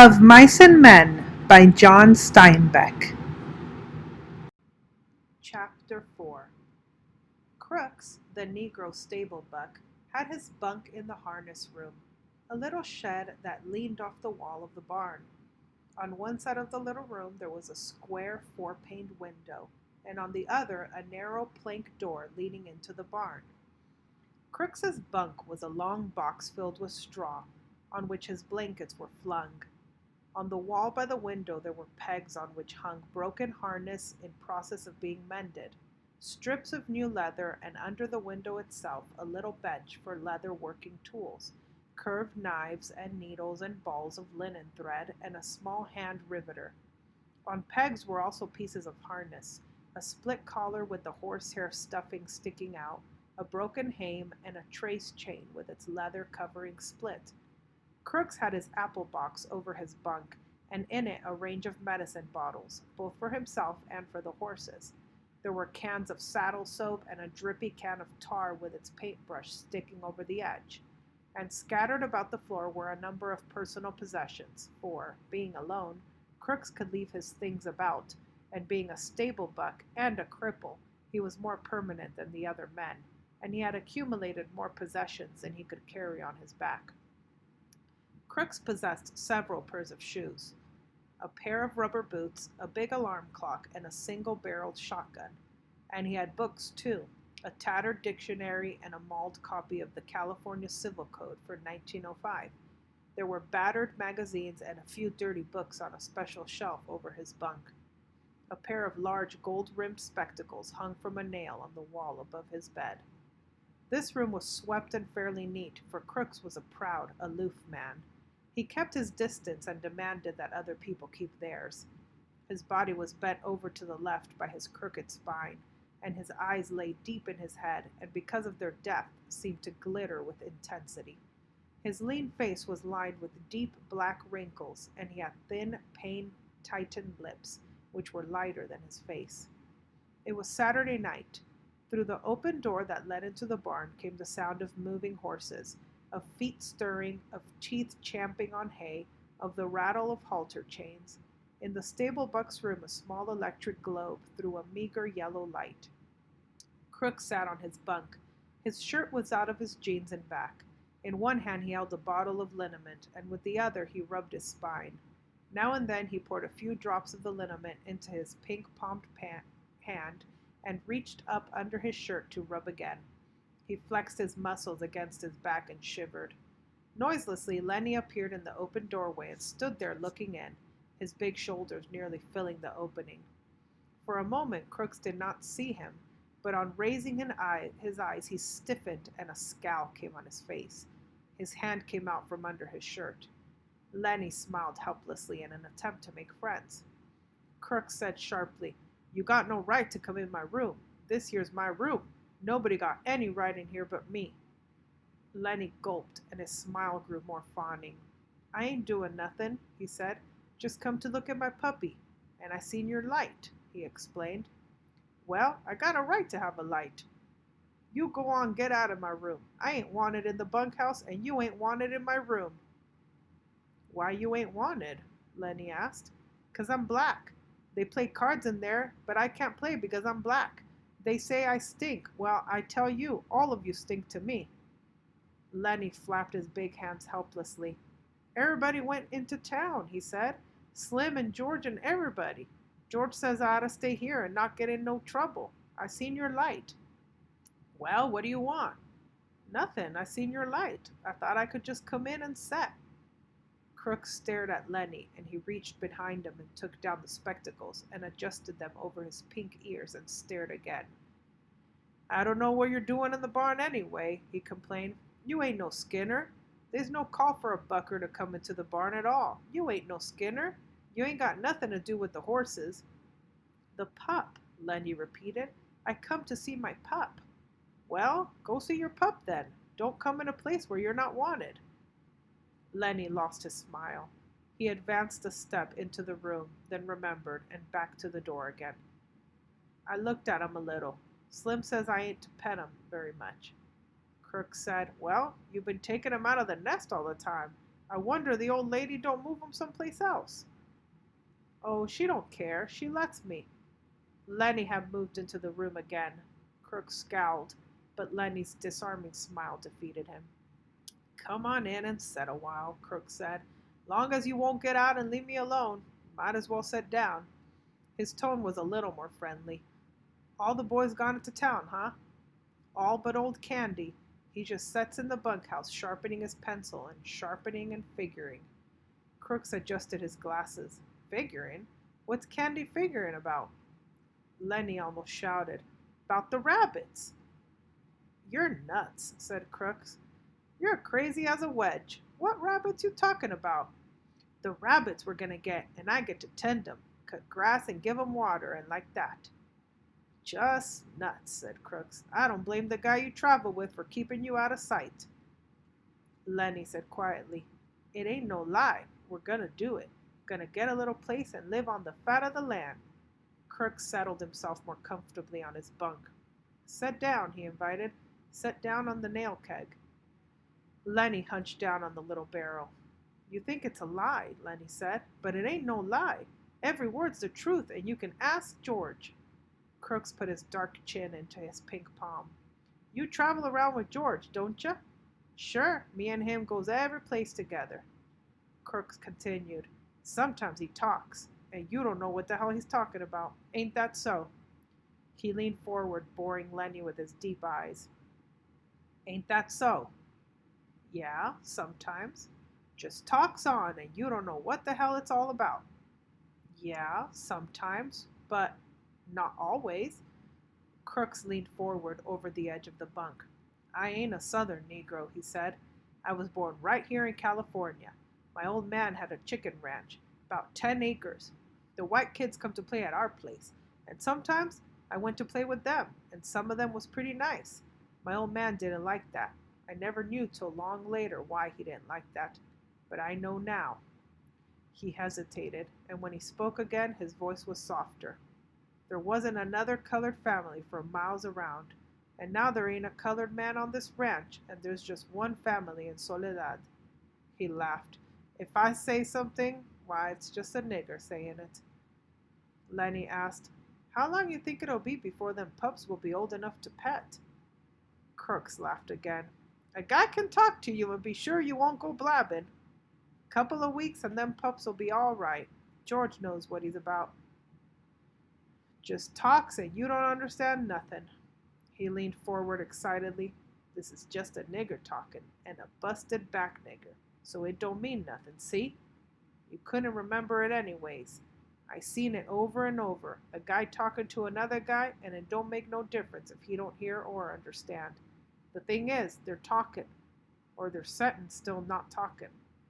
of Mice and Men by John Steinbeck. Chapter 4. Crooks, the Negro stable buck, had his bunk in the harness room, a little shed that leaned off the wall of the barn. On one side of the little room there was a square four-paned window, and on the other a narrow plank door leading into the barn. Crooks's bunk was a long box filled with straw, on which his blankets were flung. On the wall by the window there were pegs on which hung broken harness in process of being mended, strips of new leather, and under the window itself a little bench for leather working tools, curved knives and needles and balls of linen thread, and a small hand riveter. On pegs were also pieces of harness, a split collar with the horsehair stuffing sticking out, a broken hame, and a trace chain with its leather covering split. Crooks had his apple box over his bunk, and in it a range of medicine bottles, both for himself and for the horses. There were cans of saddle soap and a drippy can of tar with its paintbrush sticking over the edge. And scattered about the floor were a number of personal possessions, for, being alone, Crooks could leave his things about, and being a stable buck and a cripple, he was more permanent than the other men, and he had accumulated more possessions than he could carry on his back. Crooks possessed several pairs of shoes, a pair of rubber boots, a big alarm clock, and a single-barreled shotgun. And he had books, too, a tattered dictionary and a mauled copy of the California Civil Code for 1905. There were battered magazines and a few dirty books on a special shelf over his bunk. A pair of large gold-rimmed spectacles hung from a nail on the wall above his bed. This room was swept and fairly neat, for Crooks was a proud, aloof man. He kept his distance and demanded that other people keep theirs. His body was bent over to the left by his crooked spine, and his eyes lay deep in his head, and because of their depth seemed to glitter with intensity. His lean face was lined with deep black wrinkles, and he had thin, pain-tightened lips, which were lighter than his face. It was Saturday night. Through the open door that led into the barn came the sound of moving horses, of feet stirring, of teeth champing on hay, of the rattle of halter chains. In the stable buck's room a small electric globe threw a meager yellow light. Crooks sat on his bunk. His shirt was out of his jeans and back. In one hand he held a bottle of liniment, and with the other he rubbed his spine. Now and then he poured a few drops of the liniment into his pink-palmed hand and reached up under his shirt to rub again. He flexed his muscles against his back and shivered. Noiselessly, Lennie appeared in the open doorway and stood there looking in, his big shoulders nearly filling the opening. For a moment Crooks did not see him, but on raising his eyes he stiffened and a scowl came on his face. His hand came out from under his shirt. Lennie smiled helplessly in an attempt to make friends. Crooks said sharply, "You got no right to come in my room. This here's my room. Nobody got any right in here but me." Lennie gulped, and his smile grew more fawning. "I ain't doing nothing," he said. "Just come to look at my puppy. And I seen your light," he explained. "Well, I got a right to have a light." "You go on, get out of my room. I ain't wanted in the bunkhouse, and you ain't wanted in my room." "Why you ain't wanted?" Lennie asked. "'Cause I'm black. They play cards in there, but I can't play because I'm black. They say I stink. Well, I tell you, all of you stink to me." Lennie flapped his big hands helplessly. "Everybody went into town," he said. "Slim and George and everybody. George says I ought to stay here and not get in no trouble. I seen your light." "Well, what do you want?" "Nothing. I seen your light. I thought I could just come in and set." Crooks stared at Lennie, and he reached behind him and took down the spectacles and adjusted them over his pink ears and stared again. "I don't know what you're doing in the barn anyway," he complained. "You ain't no Skinner. There's no call for a bucker to come into the barn at all. You ain't no Skinner. You ain't got nothing to do with the horses." "The pup," Lennie repeated. "I come to see my pup." "Well, go see your pup then. Don't come in a place where you're not wanted." Lennie lost his smile. He advanced a step into the room, then remembered, and back to the door again. "I looked at him a little. Slim says I ain't to pet him very much." Crooks said, "Well, you've been taking him out of the nest all the time. I wonder the old lady don't move 'em someplace else. Oh, she don't care. She lets me. Lennie had moved into the room again. Crooks scowled, but Lennie's disarming smile defeated him. Come on in and sit a while, Crooks said. Long as you won't get out and leave me alone, might as well sit down. His tone was a little more friendly. All the boys gone into town, huh? All but old Candy. He just sits in the bunkhouse sharpening his pencil and sharpening and figuring. Crooks adjusted his glasses. Figuring? What's Candy figuring about? Lennie almost shouted. About the rabbits. You're nuts, said Crooks. You're crazy as a wedge. What rabbits you talking about? The rabbits we're gonna get, and I get to tend 'em, cut grass and give 'em water, and like that. Just nuts, said Crooks. I don't blame the guy you travel with for keeping you out of sight. Lennie said quietly, It ain't no lie. We're gonna do it. Gonna get a little place and live on the fat of the land. Crooks settled himself more comfortably on his bunk. Sit down, he invited. Sit down on the nail keg. Lennie hunched down on the little barrel. You think it's a lie, Lennie said, but it ain't no lie. Every word's the truth, and you can ask George. Crooks put his dark chin into his pink palm. You travel around with George, don't you? Sure, me and him goes every place together. Crooks continued. Sometimes he talks, and you don't know what the hell he's talking about. Ain't that so? He leaned forward, boring Lennie with his deep eyes. Ain't that so? Yeah, sometimes. Just talks on, and you don't know what the hell it's all about. Yeah, sometimes, but not always. Crooks leaned forward over the edge of the bunk. I ain't a southern Negro, he said. I was born right here in California. My old man had a chicken ranch, about 10 acres. The white kids come to play at our place, and sometimes I went to play with them, and some of them was pretty nice. My old man didn't like that. I never knew till long later why he didn't like that, but I know now. He hesitated, and when he spoke again, his voice was softer. There wasn't another colored family for miles around, and now there ain't a colored man on this ranch, and there's just one family in Soledad. He laughed. If I say something, why, it's just a nigger saying it. Lennie asked, How long you think it'll be before them pups will be old enough to pet? Crooks laughed again. A guy can talk to you and be sure you won't go blabbing. Couple of weeks and them pups will be all right. George knows what he's about. Just talks and you don't understand nothing. He leaned forward excitedly. This is just a nigger talking, and a busted back nigger, so it don't mean nothing, see? You couldn't remember it anyways. I seen it over and over, a guy talking to another guy, and it don't make no difference if he don't hear or understand. The thing is, they're talking, or they're setting still not talking.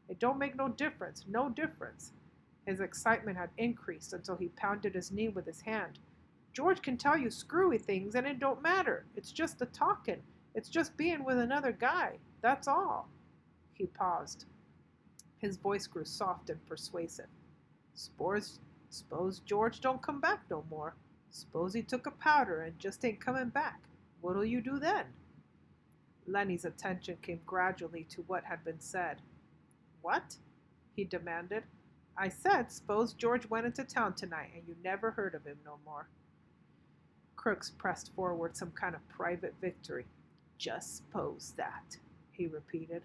It don't make no difference, no difference. His excitement had increased until he pounded his knee with his hand. George can tell you screwy things and it don't matter. It's just the talking. It's just being with another guy. That's all. He paused. His voice grew soft and persuasive. Suppose George don't come back no more. Suppose he took a powder and just ain't coming back. What'll you do then? Lennie's attention came gradually to what had been said. What? He demanded. I said, suppose George went into town tonight and you never heard of him no more. Crooks pressed forward some kind of private victory. Just suppose that, he repeated.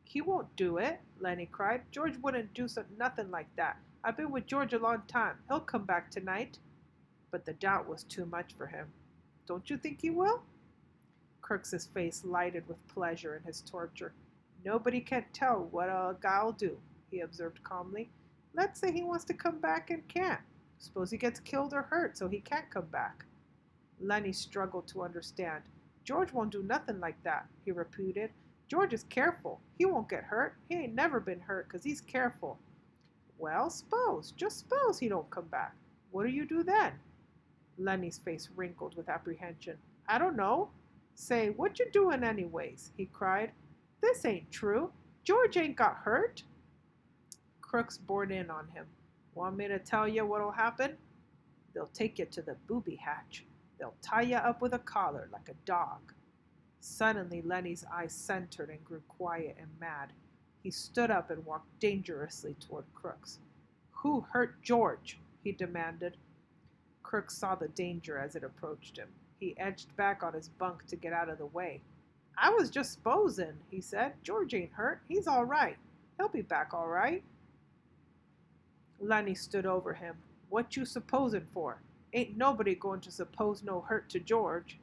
He won't do it, Lennie cried. George wouldn't do nothing like that. I've been with George a long time. He'll come back tonight. But the doubt was too much for him. Don't you think he will? Crooks's face lighted with pleasure in his torture. Nobody can tell what a guy'll do, he observed calmly. Let's say he wants to come back and can't. Suppose he gets killed or hurt so he can't come back. Lennie struggled to understand. George won't do nothing like that, he repeated. George is careful. He won't get hurt. He ain't never been hurt 'cause he's careful. Well, just suppose he don't come back. What'll you do then? Lennie's face wrinkled with apprehension. I don't know. Say, what you doing anyways? He cried. This ain't true. George ain't got hurt. Crooks bored in on him. Want me to tell you what'll happen? They'll take you to the booby hatch. They'll tie you up with a collar like a dog. Suddenly, Lennie's eyes centered and grew quiet and mad. He stood up and walked dangerously toward Crooks. Who hurt George? He demanded. Crooks saw the danger as it approached him. He edged back on his bunk to get out of the way. I was just supposing, he said. George ain't hurt. He's all right. He'll be back all right. Lennie stood over him. What you supposin' for? Ain't nobody going to suppose no hurt to George.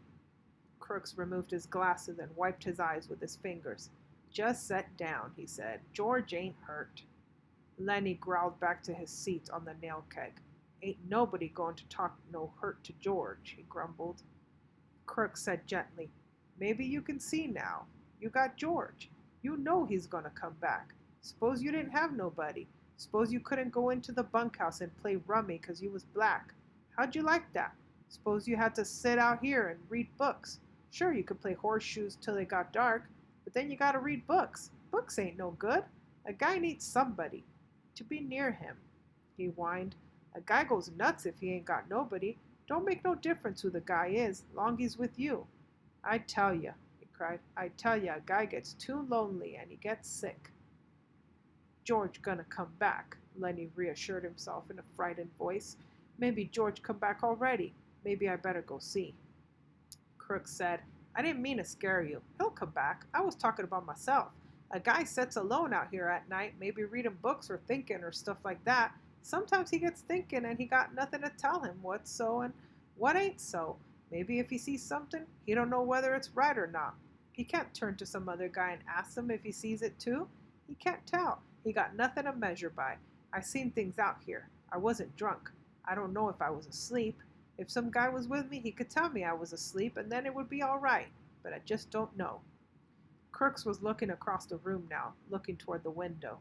Crooks removed his glasses and wiped his eyes with his fingers. Just set down, he said. George ain't hurt. Lennie growled back to his seat on the nail keg. Ain't nobody going to talk no hurt to George, he grumbled. Crooks said gently, Maybe you can see now. You got George. You know he's going to come back. Suppose you didn't have nobody. Suppose you couldn't go into the bunkhouse and play rummy 'cause you was black. How'd you like that? Suppose you had to sit out here and read books. Sure, you could play horseshoes till it got dark, but then you gotta read books. Books ain't no good. A guy needs somebody to be near him. He whined. A guy goes nuts if he ain't got nobody. Don't make no difference who the guy is, long he's with you. I tell ya, he cried, I tell ya, a guy gets too lonely and he gets sick. George gonna come back, Lennie reassured himself in a frightened voice. Maybe George come back already. Maybe I better go see. Crooks said, I didn't mean to scare you. He'll come back. I was talking about myself. A guy sits alone out here at night, maybe reading books or thinking or stuff like that. Sometimes he gets thinking and he got nothing to tell him what's so and what ain't so. Maybe if he sees something, he don't know whether it's right or not. He can't turn to some other guy and ask him if he sees it too. He can't tell. He got nothing to measure by. I seen things out here. I wasn't drunk. I don't know if I was asleep. If some guy was with me, he could tell me I was asleep, and then it would be all right. But I just don't know. Crooks was looking across the room now, looking toward the window.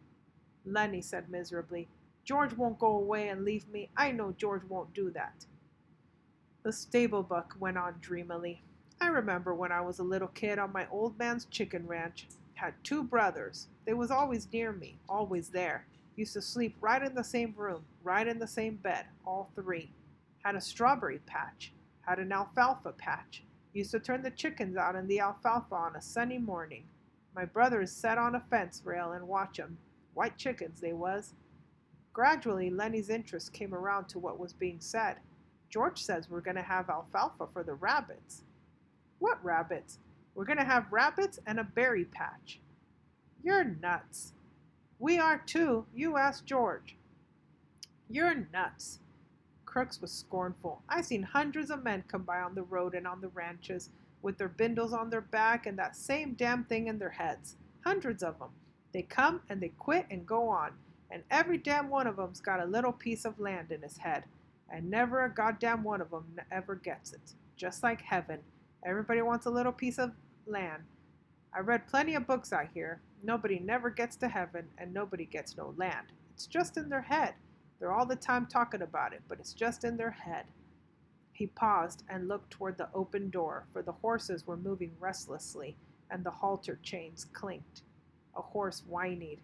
Lennie said miserably, George won't go away and leave me. I know George won't do that. The stable buck went on dreamily. I remember when I was a little kid on my old man's chicken ranch. Had 2 brothers. They was always near me, always there. Used to sleep right in the same room, right in the same bed, all 3. Had a strawberry patch. Had an alfalfa patch. Used to turn the chickens out in the alfalfa on a sunny morning. My brothers sat on a fence rail and watch 'em. White chickens they was. Gradually, Lennie's interest came around to what was being said. George says we're going to have alfalfa for the rabbits. What rabbits? We're going to have rabbits and a berry patch. You're nuts. We are too. You ask George. You're nuts. Crooks was scornful. I seen hundreds of men come by on the road and on the ranches with their bindles on their back and that same damn thing in their heads. Hundreds of them. They come and they quit and go on, and every damn one of them's got a little piece of land in his head, and never a goddamn one of them ever gets it. Just like heaven. Everybody wants a little piece of land. I read plenty of books out here. Nobody never gets to heaven, and nobody gets no land. It's just in their head. They're all the time talking about it, but it's just in their head. He paused and looked toward the open door, for the horses were moving restlessly, and the halter chains clinked. A horse whinnied.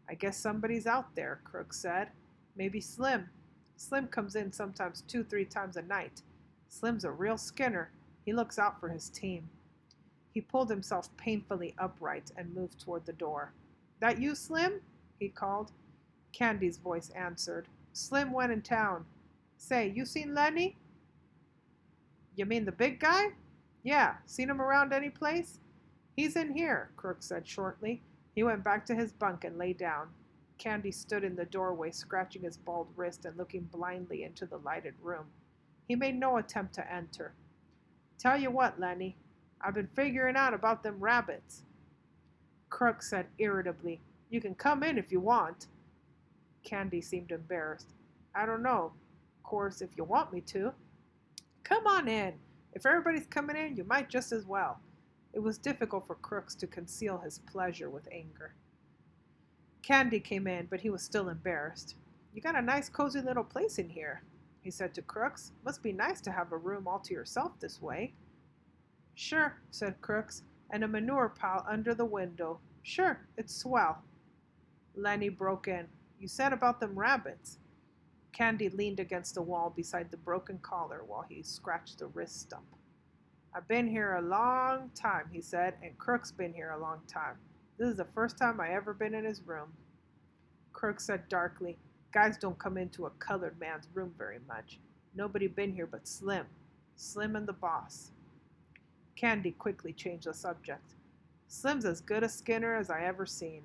I guess somebody's out there, Crooks said. Maybe Slim. Slim comes in sometimes 2-3 times a night. Slim's a real skinner. He looks out for his team. He pulled himself painfully upright and moved toward the door. That you, Slim? He called. Candy's voice answered. Slim went in town. Say, you seen Lennie? You mean the big guy? Yeah, seen him around any place? He's in here, Crooks said shortly. He went back to his bunk and lay down. Candy stood in the doorway, scratching his bald wrist and looking blindly into the lighted room. He made no attempt to enter. Tell you what, Lennie, I've been figuring out about them rabbits. Crooks said irritably, You can come in if you want. Candy seemed embarrassed. I don't know. Of course, if you want me to. Come on in. If everybody's coming in, you might just as well. It was difficult for Crooks to conceal his pleasure with anger. Candy came in, but he was still embarrassed. You got a nice cozy little place in here, he said to Crooks. Must be nice to have a room all to yourself this way. Sure, said Crooks, and a manure pile under the window. Sure, it's swell. Lennie broke in. You said about them rabbits. Candy leaned against the wall beside the broken collar while he scratched the wrist stump. I've been here a long time, he said, and Crooks been here a long time. This is the first time I ever been in his room. Crooks said darkly, guys don't come into a colored man's room very much. Nobody been here but Slim. Slim and the boss. Candy quickly changed the subject. Slim's as good a skinner as I ever seen.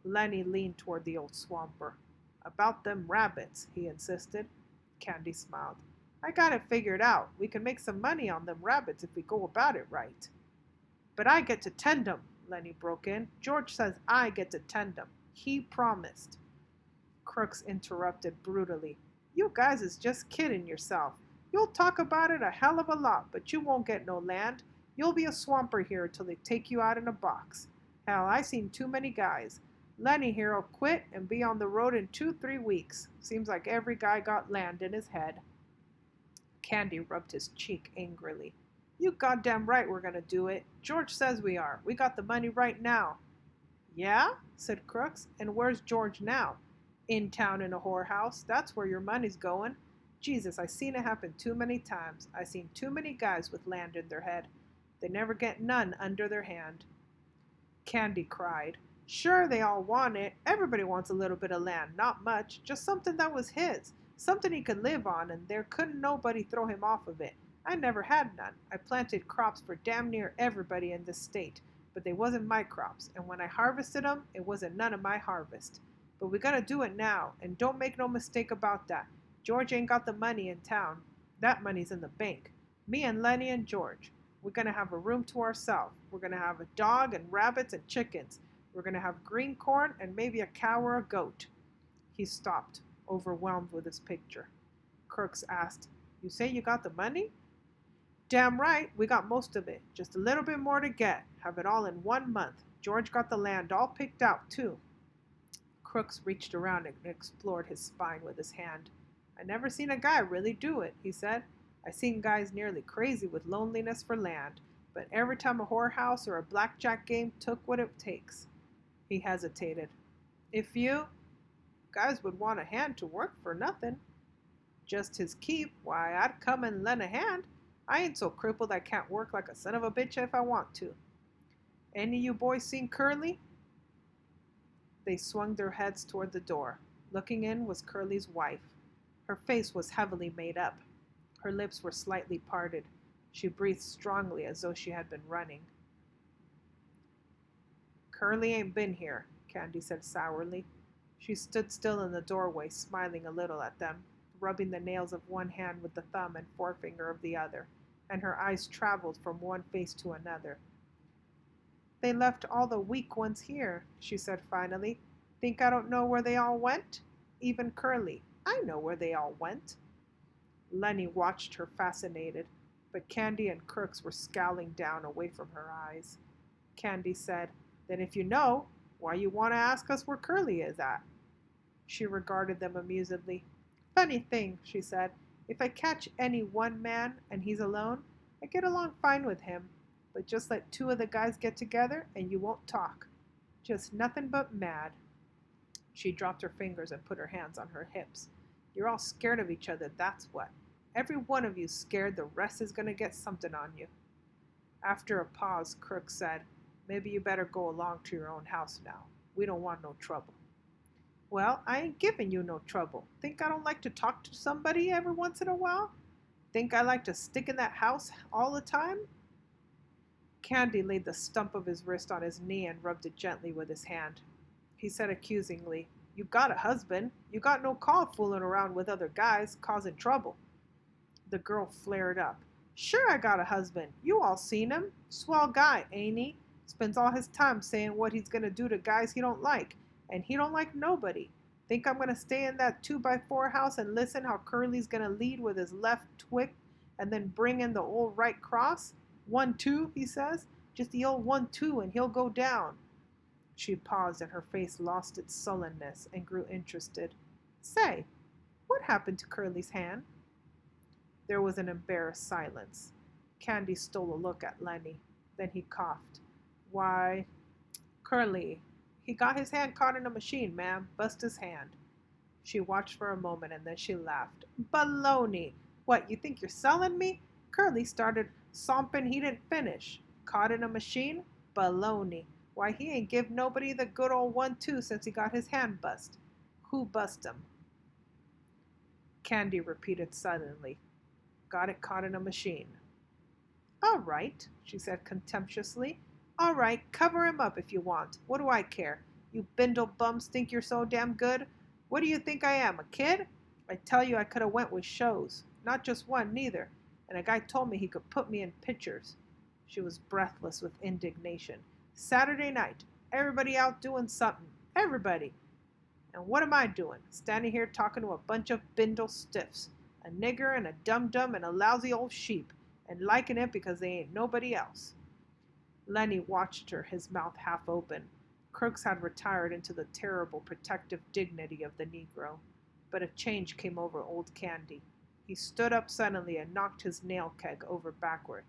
Lennie leaned toward the old swamper. About them rabbits, he insisted. Candy smiled. I got it figured out. We can make some money on them rabbits if we go about it right. But I get to tend 'em, Lennie broke in. George says I get to tend 'em. He promised. Crooks interrupted brutally. You guys is just kidding yourself. You'll talk about it a hell of a lot, but you won't get no land. You'll be a swamper here till they take you out in a box. Hell, I seen too many guys. Lennie here'll quit and be on the road in 2-3 weeks. Seems like every guy got land in his head. Candy rubbed his cheek angrily. You goddamn right we're gonna do it. George says we are. We got the money right now. Yeah? Said Crooks. And where's George now? In town in a whorehouse. That's where your money's going. Jesus, I seen it happen too many times. I seen too many guys with land in their head. They never get none under their hand. Candy cried. Sure, they all want it. Everybody wants a little bit of land, not much, just something that was his, something he could live on, and there couldn't nobody throw him off of it. I never had none. I planted crops for damn near everybody in this state, but they wasn't my crops, and when I harvested them, it wasn't none of my harvest. But we gotta do it now, and don't make no mistake about that. George ain't got the money in town. That money's in the bank. Me and Lennie and George. We're gonna have a room to ourselves. We're gonna have a dog and rabbits and chickens. We're going to have green corn and maybe a cow or a goat. He stopped, overwhelmed with his picture. Crooks asked, You say you got the money? Damn right, we got most of it. Just a little bit more to get. Have it all in 1 month. George got the land all picked out, too. Crooks reached around and explored his spine with his hand. I never seen a guy really do it, he said. I seen guys nearly crazy with loneliness for land, but every time a whorehouse or a blackjack game took what it takes. He hesitated. If you guys would want a hand to work for nothing. Just his keep, why, I'd come and lend a hand. I ain't so crippled I can't work like a son of a bitch if I want to. Any of you boys seen Curley? They swung their heads toward the door. Looking in was Curley's wife. Her face was heavily made up. Her lips were slightly parted. She breathed strongly as though she had been running. Curley ain't been here, Candy said sourly. She stood still in the doorway, smiling a little at them, rubbing the nails of one hand with the thumb and forefinger of the other, and her eyes traveled from one face to another. They left all the weak ones here, she said finally. Think I don't know where they all went? Even Curley. I know where they all went. Lennie watched her fascinated, but Candy and Crooks were scowling down away from her eyes. Candy said, Then if you know, why you want to ask us where Curley is at? She regarded them amusedly. Funny thing, she said, if I catch any one man and he's alone, I get along fine with him, but just let 2 of the guys get together and you won't talk. Just nothing but mad. She dropped her fingers and put her hands on her hips. You're all scared of each other, that's what. Every one of you's scared the rest is going to get something on you. After a pause, Crooks said, Maybe you better go along to your own house now. We don't want no trouble. Well, I ain't giving you no trouble. Think I don't like to talk to somebody every once in a while? Think I like to stick in that house all the time? Candy laid the stump of his wrist on his knee and rubbed it gently with his hand. He said accusingly, You got a husband. You got no call fooling around with other guys, causing trouble. The girl flared up. Sure I got a husband. You all seen him. Swell guy, ain't he? Spends all his time saying what he's going to do to guys he don't like, and he don't like nobody. Think I'm going to stay in that 2x4 house and listen how Curley's going to lead with his left twick and then bring in the old right cross? 1-2, he says. Just the old 1-2 and he'll go down. She paused and her face lost its sullenness and grew interested. Say, what happened to Curley's hand? There was an embarrassed silence. Candy stole a look at Lennie. Then he coughed. Why, Curley, he got his hand caught in a machine, ma'am. Bust his hand. She watched for a moment and then she laughed. Baloney! What, you think you're selling me? Curley started somping he didn't finish. Caught in a machine? Baloney. Why, he ain't give nobody the good old 1-2 since he got his hand bust. Who bust him? Candy repeated suddenly. Got it caught in a machine. All right, she said contemptuously. All right, cover him up if you want. What do I care? You bindle bums think you're so damn good? What do you think I am, a kid? I tell you I could have went with shows. Not just one, neither. And a guy told me he could put me in pictures. She was breathless with indignation. Saturday night. Everybody out doing something. Everybody. And what am I doing? Standing here talking to a bunch of bindle stiffs. A nigger and a dum-dum and a lousy old sheep. And liking it because they ain't nobody else. Lennie watched her, his mouth half open. Crooks had retired into the terrible protective dignity of the Negro. But a change came over old Candy. He stood up suddenly and knocked his nail keg over backward.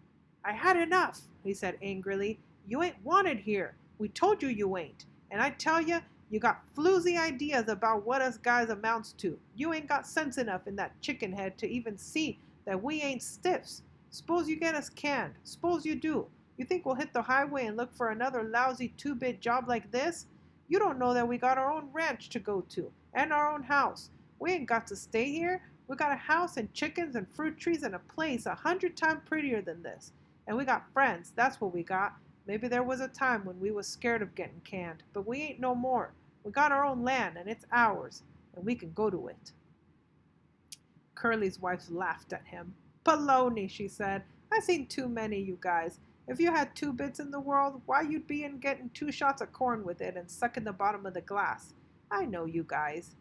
I had enough, he said angrily. You ain't wanted here. We told you you ain't. And I tell you, you got floozy ideas about what us guys amounts to. You ain't got sense enough in that chicken head to even see that we ain't stiffs. Suppose you get us canned. Suppose you do. You think we'll hit the highway and look for another lousy two-bit job like this? You don't know that we got our own ranch to go to, and our own house. We ain't got to stay here. We got a house and chickens and fruit trees and a place 100 times prettier than this. And we got friends, that's what we got. Maybe there was a time when we was scared of getting canned, but we ain't no more. We got our own land, and it's ours, and we can go to it. Curly's wife laughed at him. Baloney, she said. I seen too many, you guys. If you had 2 bits in the world, why you'd be in getting 2 shots of corn with it and sucking the bottom of the glass. I know you guys.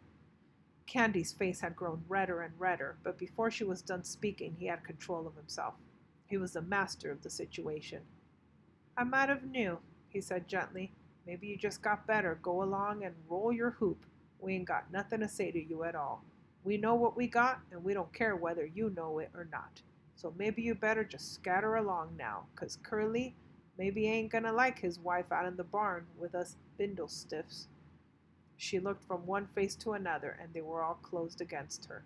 Candy's face had grown redder and redder, but before she was done speaking, he had control of himself. He was the master of the situation. I might have knew, he said gently. Maybe you just got better. Go along and roll your hoop. We ain't got nothing to say to you at all. We know what we got, and we don't care whether you know it or not. So maybe you better just scatter along now, 'cause Curly maybe ain't gonna like his wife out in the barn with us bindle stiffs. She looked from one face to another, and they were all closed against her.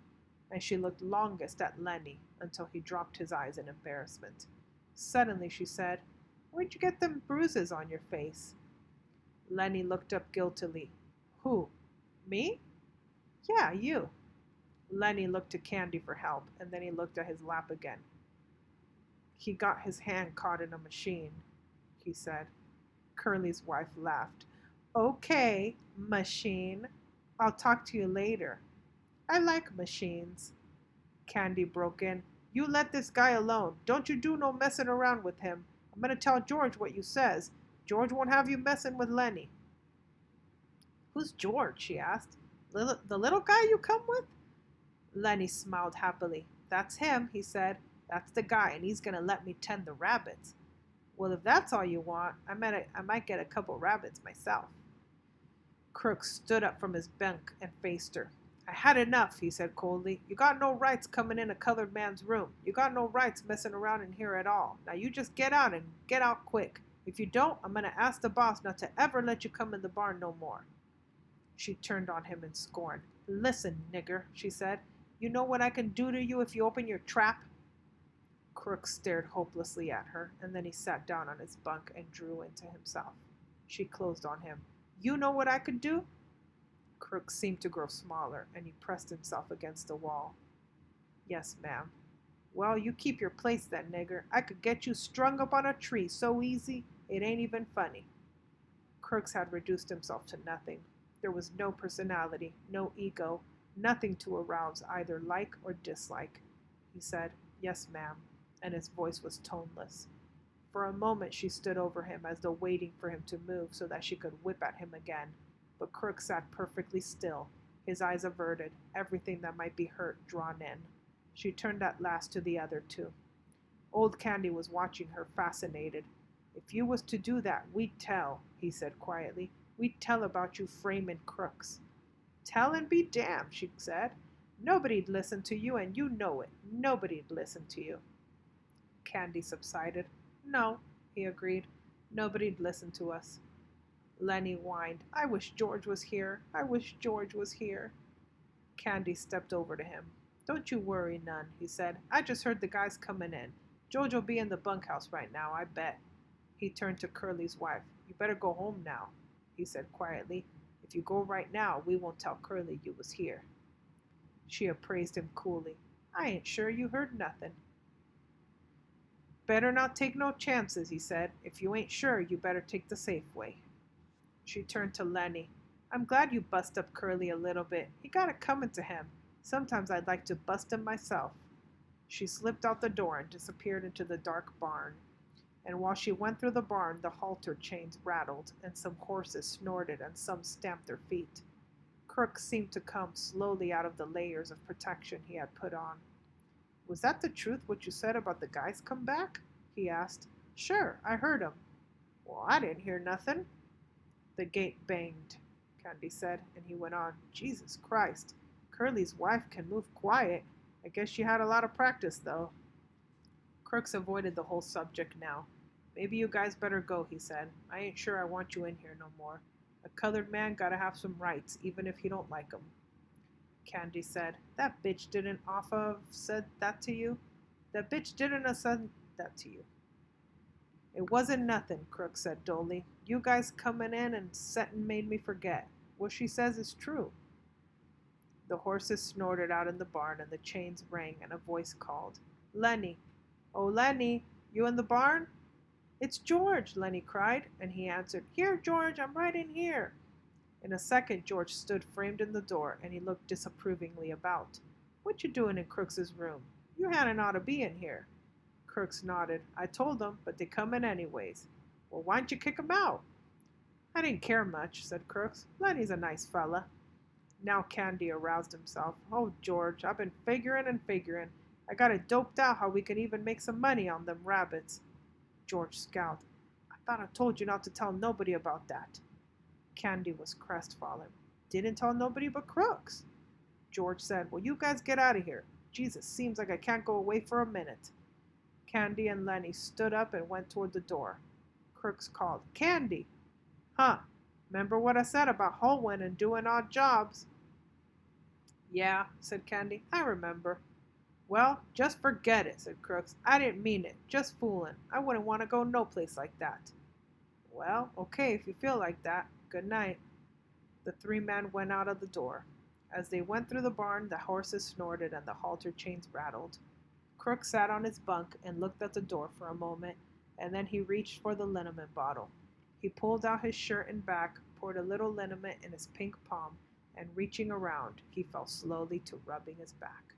And she looked longest at Lennie until he dropped his eyes in embarrassment. Suddenly she said, Where'd you get them bruises on your face? Lennie looked up guiltily. Who? Me? Yeah, you. Lennie looked to Candy for help, and then he looked at his lap again. He got his hand caught in a machine, he said. Curly's wife laughed. Okay, machine. I'll talk to you later. I like machines. Candy broke in. You let this guy alone. Don't you do no messing around with him. I'm going to tell George what you says. George won't have you messing with Lennie. Who's George? She asked. The little guy you come with? Lennie smiled happily. That's him, he said. That's the guy, and he's going to let me tend the rabbits. Well, if that's all you want, I might get a couple rabbits myself. Crooks stood up from his bunk and faced her. I had enough, he said coldly. You got no rights coming in a colored man's room. You got no rights messing around in here at all. Now you just get out and get out quick. If you don't, I'm going to ask the boss not to ever let you come in the barn no more. She turned on him in scorn. Listen, nigger, she said. You know what I can do to you if you open your trap? Crooks stared hopelessly at her, and then he sat down on his bunk and drew into himself. She closed on him. You know what I could do? Crooks seemed to grow smaller, and he pressed himself against the wall. Yes, ma'am. Well, you keep your place then, nigger. I could get you strung up on a tree so easy, it ain't even funny. Crooks had reduced himself to nothing. There was no personality, no ego, nothing to arouse either like or dislike. He said, Yes, ma'am, and his voice was toneless. For a moment she stood over him as though waiting for him to move so that she could whip at him again. But Crooks sat perfectly still, his eyes averted, everything that might be hurt drawn in. She turned at last to the other two. Old Candy was watching her, fascinated. If you was to do that, we'd tell, he said quietly. We'd tell about you framing Crooks. Tell and be damned, she said. Nobody'd listen to you, and you know it. Nobody'd listen to you. Candy subsided. No, he agreed. Nobody'd listen to us. Lennie whined. I wish George was here. I wish George was here. Candy stepped over to him. Don't you worry none, he said. I just heard the guys coming in. George will be in the bunkhouse right now, I bet. He turned to Curly's wife. You better go home now, he said quietly. If you go right now, we won't tell Curley you was here. She appraised him coolly. I ain't sure you heard nothing. Better not take no chances, he said. If you ain't sure, you better take the safe way. She turned to Lennie. I'm glad you bust up Curley a little bit. He got it coming to him. Sometimes I'd like to bust him myself. She slipped out the door and disappeared into the dark barn. And while she went through the barn, the halter chains rattled, and some horses snorted, and some stamped their feet. Crooks seemed to come slowly out of the layers of protection he had put on. Was that the truth what you said about the guys come back? He asked. Sure, I heard 'em. Well, I didn't hear nothing. The gate banged, Candy said, and he went on. Jesus Christ, Curly's wife can move quiet. I guess she had a lot of practice, though. Crooks avoided the whole subject now. Maybe you guys better go, he said. I ain't sure I want you in here no more. A colored man gotta have some rights, even if he don't like 'em. Candy said, that bitch didn't offer said that to you? That bitch didn't have said that to you. It wasn't nothing, Crooks said dully. You guys coming in and settin' made me forget. What she says is true. The horses snorted out in the barn and the chains rang and a voice called, Lennie. Oh, Lennie, you in the barn? It's George, Lennie cried, and he answered, Here, George, I'm right in here. In a second, George stood framed in the door, and he looked disapprovingly about. What you doing in Crooks's room? You hadn't ought to be in here. Crooks nodded. I told them, but they come in anyways. Well, why'n't you kick 'em out? I didn't care much, said Crooks. Lennie's a nice fella. Now Candy aroused himself. Oh, George, I've been figuring and figuring. I got it doped out how we can even make some money on them rabbits. George scowled. I thought I told you not to tell nobody about that. Candy was crestfallen. Didn't tell nobody but Crooks. George said, well, you guys get out of here. Jesus, seems like I can't go away for a minute. Candy and Lennie stood up and went toward the door. Crooks called, Candy! Huh, remember what I said about hoeing and doing odd jobs? Yeah, said Candy, I remember. Well, just forget it, said Crooks. I didn't mean it, just fooling. I wouldn't want to go no place like that. Well, okay, if you feel like that. Good night. The three men went out of the door. As they went through the barn, the horses snorted and the halter chains rattled. Crooks sat on his bunk and looked at the door for a moment, and then he reached for the liniment bottle. He pulled out his shirt and back, poured a little liniment in his pink palm, and reaching around, he fell slowly to rubbing his back.